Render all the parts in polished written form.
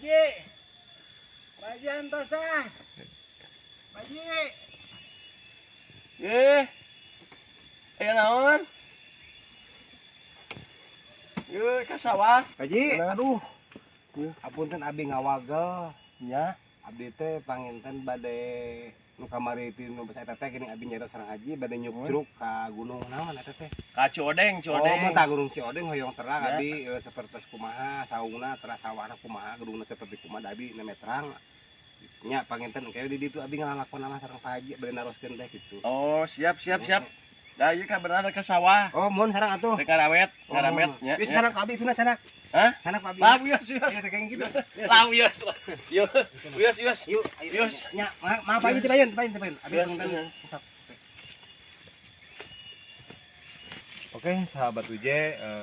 Baji. Baji antosah. Baji. Ayo naon? Ka sawah. Baji, Nah. aduh. Apunten abi ngawagel. Ya. Abdi teh panginten bade nu kamari ti nu basa eta teh geuning abi nyari sareng haji bade nyukruk ka gunung naon eta teh. Ka Ciodeng. Oh, mah tah gunung Ciodeng hoyong terang Ya. abi sapertos kumaha saungna teras sawahna kumaha gedungna seperti kumaha abi neme terang. Nya panginten engke di ditu abi ngalakon sareng Pak Haji bade naroskeun teh kitu. Oh, siap. Da ieu ka benar ka sawah. Oh, mun sareng atuh. Teh karawet nya. Wis sanak abi tuna sanak. Hah? Sanak abi. Lawios. Ya teh kayak gitu. Lawios. Yuk. Yuk, ayo. Nya, maaf Pak Haji teh payeun. Abi punten. Oke, sahabat UJ,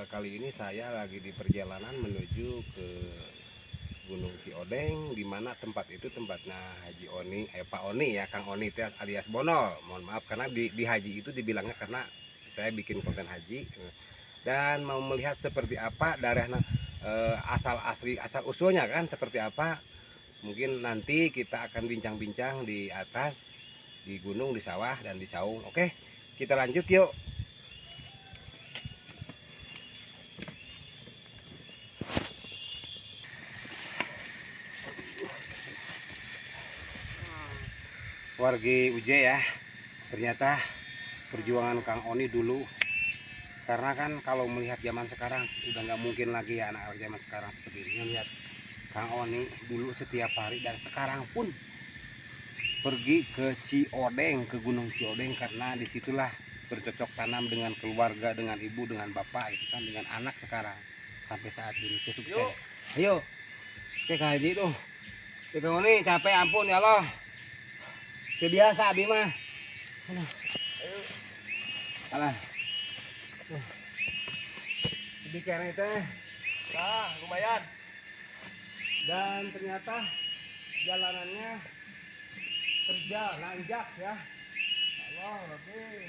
kali ini saya lagi di perjalanan menuju ke Gunung Ciodeng, di mana tempat itu tempatnya Haji Oni, Pak Oni ya, Kang Oni teh alias Bonol. Mohon maaf karena di haji itu dibilangnya karena saya bikin konten haji dan mau melihat seperti apa daerahnya, asal usulnya kan seperti apa. Mungkin nanti kita akan bincang-bincang di atas, di gunung, di sawah dan di saung. Oke, kita lanjut yuk. Wargi UJ ya, ternyata perjuangan Kang Oni dulu, karena kan kalau melihat zaman sekarang udah nggak mungkin lagi ya anak zaman sekarang seperti ini. Lihat Kang Oni dulu setiap hari dan sekarang pun pergi ke Ciodeng, ke Gunung Ciodeng, karena disitulah bercocok tanam dengan keluarga, dengan ibu, dengan bapak, itu kan dengan anak sekarang sampai saat ini sukses. Ayo, Kang Haji tuh, Kang Oni capek ampun ya Allah. Kebiasa abi mah. Alah. Jadi keren teh. Nah, lumayan. Dan ternyata jalanannya terjal, nanjak ya. Allah lebih.